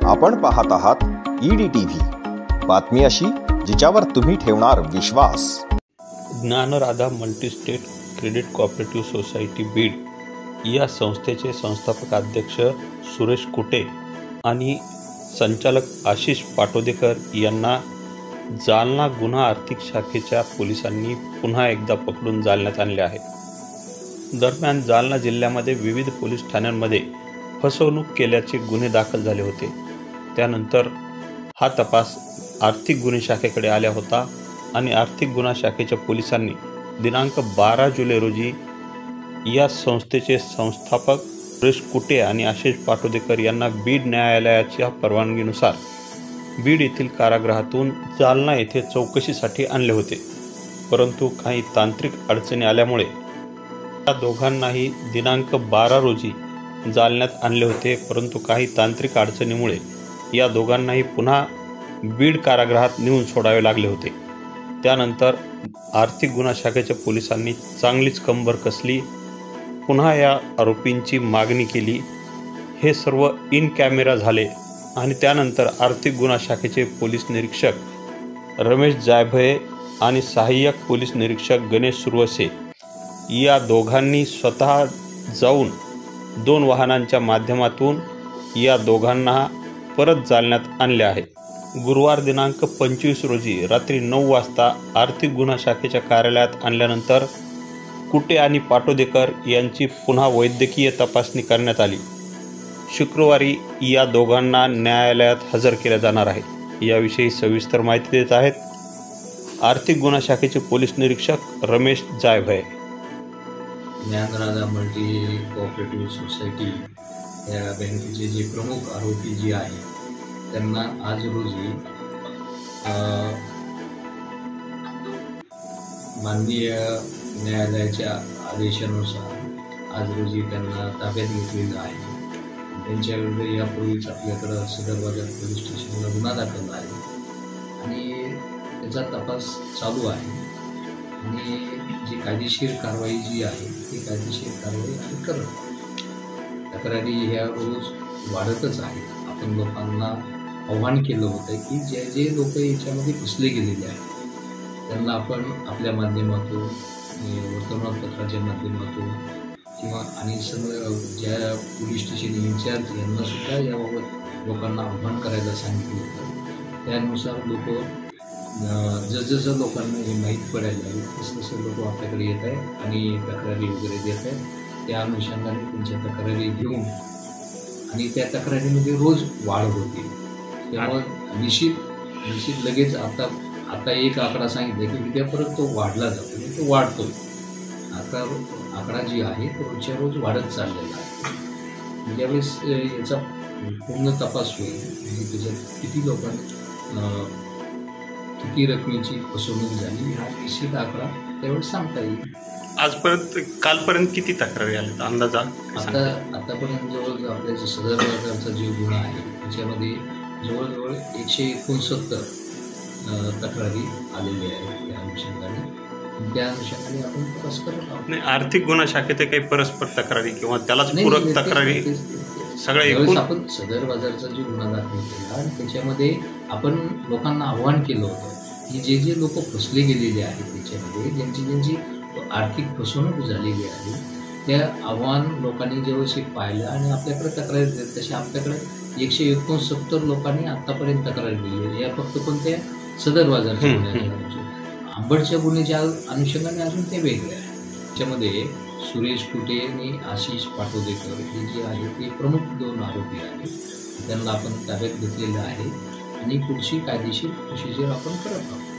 आपण पाहत आहात EDTV, बातमी अशी जिच्यावर तुम्ही ठेवणार विश्वास। Dnyanradha multistate credit cooperative society Beed या संस्थेचे संस्थापक अध्यक्ष सुरेश कुटे आणि संचालक आशिष पाटोदेकर यांना जालना गुन्हा आर्थिक शाखेच्या पोलिसांनी पुन्हा एकदा पकडून जालन्यात आणले आहे। दरम्यान जालना जिल्ह्यामध्ये विविध पोलीस ठाण्यांमध्ये फसवणूक केल्याचे गुन्हे दाखल झाले होते। त्यानंतर हा तपास आर्थिक गुन्हे शाखेकडे आला होता आणि आर्थिक गुन्हा शाखेच्या पोलिसांनी दिनांक 12 जुलै रोजी या संस्थेचे संस्थापक सुरेश कुटे आणि आशिष पाटोदेकर यांना बीड न्यायालयाच्या परवानगीनुसार बीड येथील कारागृहातून जालना येथे चौकशीसाठी आणले होते। परंतु काही तांत्रिक अडचणी आल्यामुळे या दोघांनाही दिनांक 12 रोजी जालन्यात आणले होते, परंतु काही तांत्रिक अडचणीमुळे या दोघांनाही पुन्हा बीड कारागृहात नेऊन सोडावे लागले होते। त्यानंतर आर्थिक गुन्हा शाखेच्या पोलिसांनी चांगलीच कंबर कसली, पुन्हा या आरोपींची मागणी केली। हे सर्व इन कॅमेरा झाले आणि त्यानंतर आर्थिक गुन्हा शाखेचे पोलीस निरीक्षक रमेश जायभये आणि सहाय्यक पोलीस निरीक्षक गणेश सुरवसे या दोघांनी स्वतः जाऊन 2 वाहनांच्या माध्यमातून या दोघांना परत जालन्यात आणले आहे। गुरुवार दिनांक 25 रोजी रात्री 9 वाजता आर्थिक गुन्हा शाखेच्या कार्यालयात आणल्यानंतर कुटे आणि पाटोदेकर यांची पुन्हा वैद्यकीय तपासणी करण्यात आली। शुक्रवारी या दोघांना न्यायालयात हजर केले जाणार आहे। याविषयी सविस्तर माहिती देत आहेत आर्थिक गुन्हा शाखेचे पोलीस निरीक्षक Ramesh Jaybhaye. Dnyanradha multi cooperative society या बँकेचे जे प्रमुख आरोपी जे आहे त्यांना आज रोजी माननीय न्यायालयाच्या आदेशानुसार आज रोजी त्यांना ताब्यात घेतलेलं आहे। त्यांच्याविरुद्ध यापूर्वीच आपल्याकडं सदर बाजार पोलीस स्टेशनला गुन्हा दाखल आहे आणि त्याचा तपास चालू आहे आणि जी कायदेशीर कारवाई जी आहे ती कायदेशीर कारवाई आम्ही करत। तक्रारी ह्या रोज वाढतच आहे। आपण लोकांना आव्हान केलं होतं की जे लोक याच्यामध्ये फसले गेलेले आहेत त्यांना आपण आपल्या माध्यमातून, वर्तमानपत्राच्या माध्यमातून किंवा आणि सर्व ज्या पोलीस स्टेशन इन्चार्ज यांनासुद्धा याबाबत लोकांना आव्हान करायला सांगितलं होतं। त्यानुसार लोक जसजसं लोकांना हे माहीत पडायला लागेल तसं लोक आपल्याकडे येत आहेत आणि तक्रारी वगैरे देत आहेत। त्या अनुषंगाने त्यांच्या तक्रारी घेऊन आणि त्या तक्रारीमध्ये रोज वाढ होते। त्यामुळे निश्चित लगेच आता एक आकडा सांगितला की उद्या परत तो वाढला जातो, तो वाढतो। आता आकडा जी आहे तो रोजच्या रोज वाढत चाललेला आहे। ज्यावेळेस याचा पूर्ण तपास होईल म्हणजे त्याच्यात किती लोकांना किती रकमेची फसवणूक झाली हा निश्चित आकडा त्यावेळेस सांगता येईल। आजपर्यंत कालपर्यंत किती तक्रारी आल्या अंदाजा? आतापर्यंत जवळ आपल्या जे सदर बाजारचा जो गुन्हा आहे त्याच्यामध्ये जवळजवळ 169 तक्रारी आलेल्या आहेत त्या अनुषंगाने। त्या अनुषंगाने आपण तपास करत आहोत। नाही, आर्थिक गुन्हा शाखेत काही परस्पर तक्रारी किंवा त्यालाच पूरक तक्रारी सगळ्या आपण सदर बाजारचा जो गुन्हा दाखल केला आणि त्याच्यामध्ये आपण लोकांना आव्हान केलं होतं की जे लोक फसले गेलेले आहेत त्याच्यामध्ये ज्यांची आर्थिक फसवणूक झालेली आहे त्या आव्हान लोकांनी जेव्हा पाहिलं आणि आपल्याकडे तक्रारी दिली तसे आपल्याकडे 169 लोकांनी आत्तापर्यंत तक्रारी दिली। या फक्त कोणत्या सदर बाजारच्या गुन्ह्याच्या आंबडच्या गुन्ह्याच्या अनुषंगाने अजून ते वेगळे आहे। त्याच्यामध्ये सुरेश कुटे आणि आशिष पाटोदेकर हे जे आहे ते प्रमुख 2 आरोपी आहेत। त्यांना आपण ताब्यात घेतलेलं आहे आणि पुढची कायदेशीर प्रोसिजर आपण करत आहोत।